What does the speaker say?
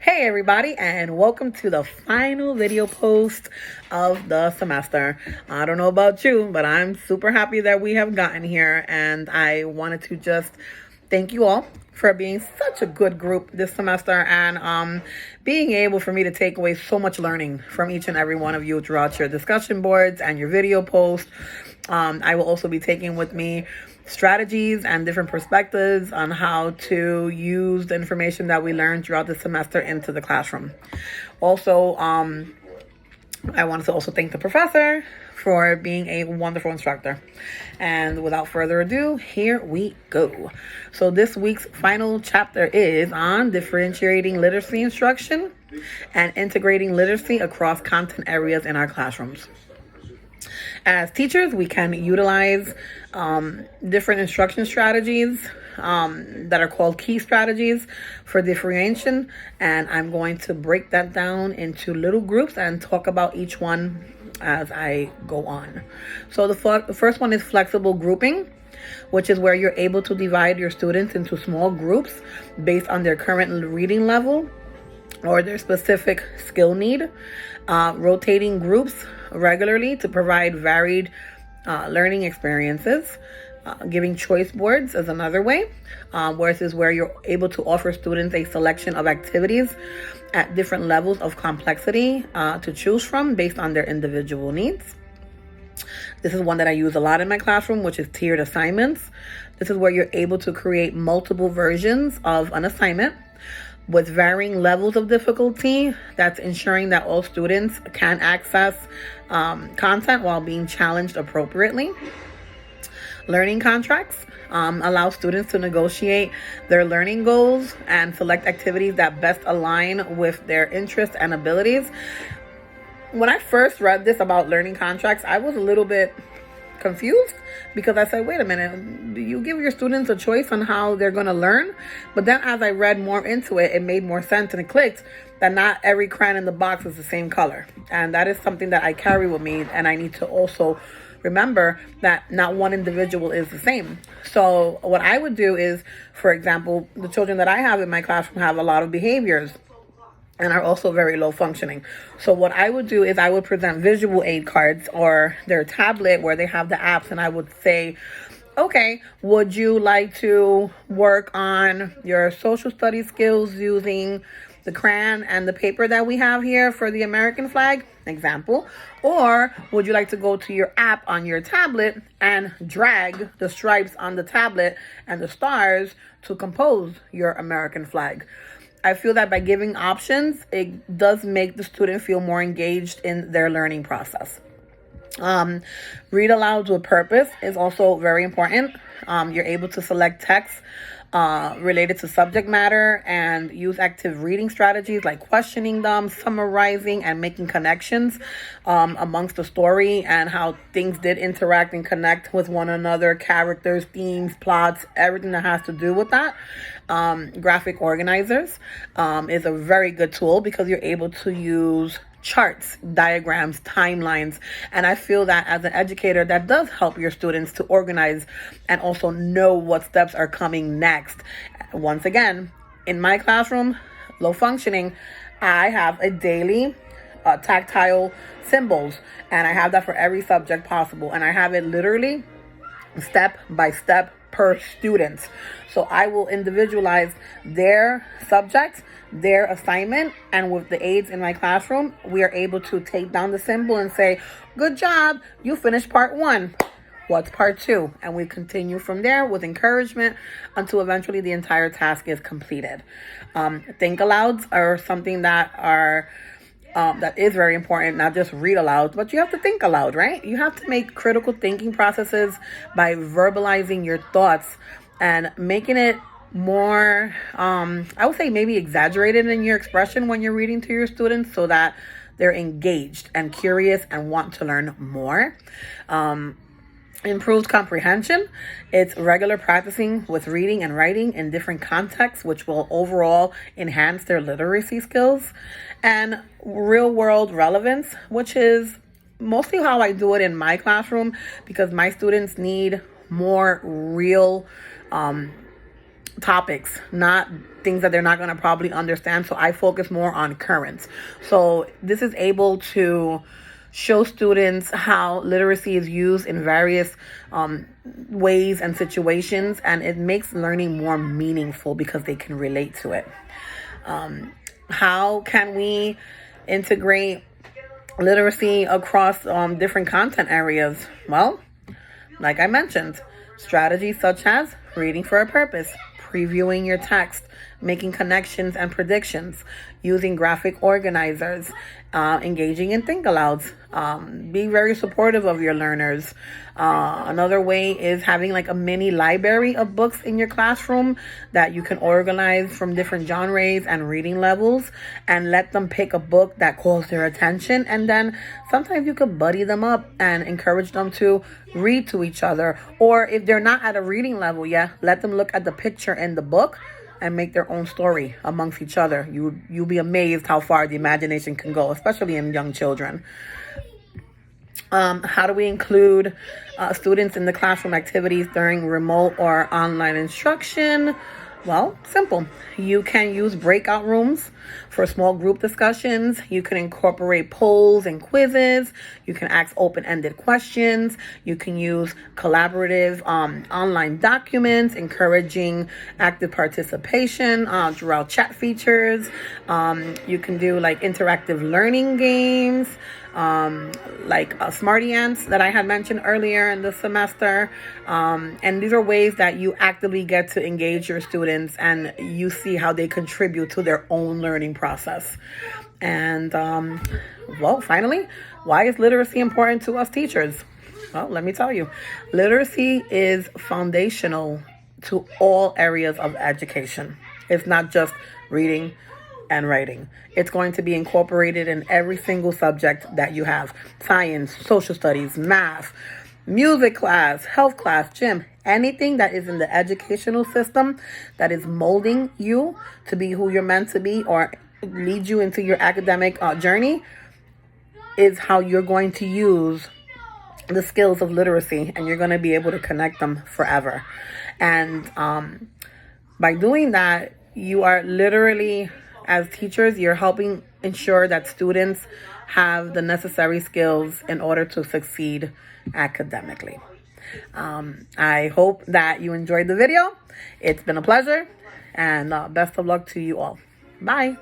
Hey everybody, and welcome to the final video post of the semester. I don't know about you, but I'm super happy that we have gotten here, and I wanted to just thank you all for being such a good group this semester, and being able for me to take away so much learning from each and every one of you throughout your discussion boards and your video posts. I will also be taking with me strategies and different perspectives on how to use the information that we learned throughout the semester into the classroom. Also, I wanted to also thank the professor for being a wonderful instructor. And without further ado, here we go. So this week's final chapter is on differentiating literacy instruction and integrating literacy across content areas in our classrooms. As teachers, we can utilize different instruction strategies that are called key strategies for differentiation, and I'm going to break that down into little groups and talk about each one as I go on. So the first one is flexible grouping, which is where you're able to divide your students into small groups based on their current reading level or their specific skill need. Rotating groups regularly to provide varied learning experiences. Giving choice boards is another way, where this is where you're able to offer students a selection of activities at different levels of complexity to choose from based on their individual needs. This is one that I use a lot in my classroom, which is tiered assignments. This is where you're able to create multiple versions of an assignment with varying levels of difficulty. That's ensuring that all students can access content while being challenged appropriately. Learning contracts allow students to negotiate their learning goals and select activities that best align with their interests and abilities. When I first read this about learning contracts, I was a little bit confused because I said, wait a minute, you give your students a choice on how they're going to learn? But then as I read more into it, it made more sense and it clicked that not every crayon in the box is the same color. And that is something that I carry with me, and I need to also remember that not one individual is the same. So what I would do is, for example, the children that I have in my classroom have a lot of behaviors and are also very low functioning. So what I would do is I would present visual aid cards or their tablet where they have the apps, and I would say, okay, would you like to work on your social studies skills using the crayon and the paper that we have here for the American flag, example? Or would you like to go to your app on your tablet and drag the stripes on the tablet and the stars to compose your American flag? I feel that by giving options, it does make the student feel more engaged in their learning process. Read aloud with purpose is also very important. You're able to select text related to subject matter and use active reading strategies like questioning them, summarizing, and making connections amongst the story and how things did interact and connect with one another, characters, themes, plots, everything that has to do with that. Graphic organizers is a very good tool because you're able to use charts, diagrams, timelines. And I feel that as an educator, that does help your students to organize and also know what steps are coming next. Once again, in my classroom, low functioning, I have a daily tactile symbols, and I have that for every subject possible. And I have it literally step by step per student. So I will individualize their subject, their assignment, and with the aides in my classroom, we are able to take down the symbol and say, good job, you finished part 1. What's part 2? And we continue from there with encouragement until eventually the entire task is completed. Think alouds are something that are that is very important, not just read aloud, but you have to think aloud, right? You have to make critical thinking processes by verbalizing your thoughts and making it more, I would say maybe exaggerated in your expression when you're reading to your students so that they're engaged and curious and want to learn more. Improved comprehension. It's regular practicing with reading and writing in different contexts, which will overall enhance their literacy skills. And real world relevance, which is mostly how I do it in my classroom because my students need more real topics, not things that they're not going to probably understand. So I focus more on currents. So this is able to show students how literacy is used in various ways and situations, and it makes learning more meaningful because they can relate to it. How can we integrate literacy across different content areas? Well, like I mentioned, strategies such as reading for a purpose, previewing your text, making connections and predictions, using graphic organizers, engaging in think alouds, be very supportive of your learners. Another way is having like a mini library of books in your classroom that you can organize from different genres and reading levels, and let them pick a book that calls their attention. And then sometimes you could buddy them up and encourage them to read to each other. Or if they're not at a reading level yet, let them look at the picture in the book and make their own story amongst each other. You'll be amazed how far the imagination can go, especially in young children. How do we include students in the classroom activities during remote or online instruction? Well, simple. You can use breakout rooms for small group discussions. You can incorporate polls and quizzes. You can ask open-ended questions. You can use collaborative online documents, encouraging active participation throughout chat features. You can do like interactive learning games, like Smarty Ants that I had mentioned earlier in the semester. And these are ways that you actively get to engage your students and you see how they contribute to their own learning process. And, well, finally, why is literacy important to us teachers? Well, let me tell you, literacy is foundational to all areas of education. It's not just reading and writing. It's going to be incorporated in every single subject that you have: science, social studies, math, music class, health class, gym, anything that is in the educational system that is molding you to be who you're meant to be or lead you into your academic journey is how you're going to use the skills of literacy, and you're going to be able to connect them forever. And by doing that, you are literally, as teachers, you're helping ensure that students have the necessary skills in order to succeed academically. I hope that you enjoyed the video. It's been a pleasure, and best of luck to you all. Bye.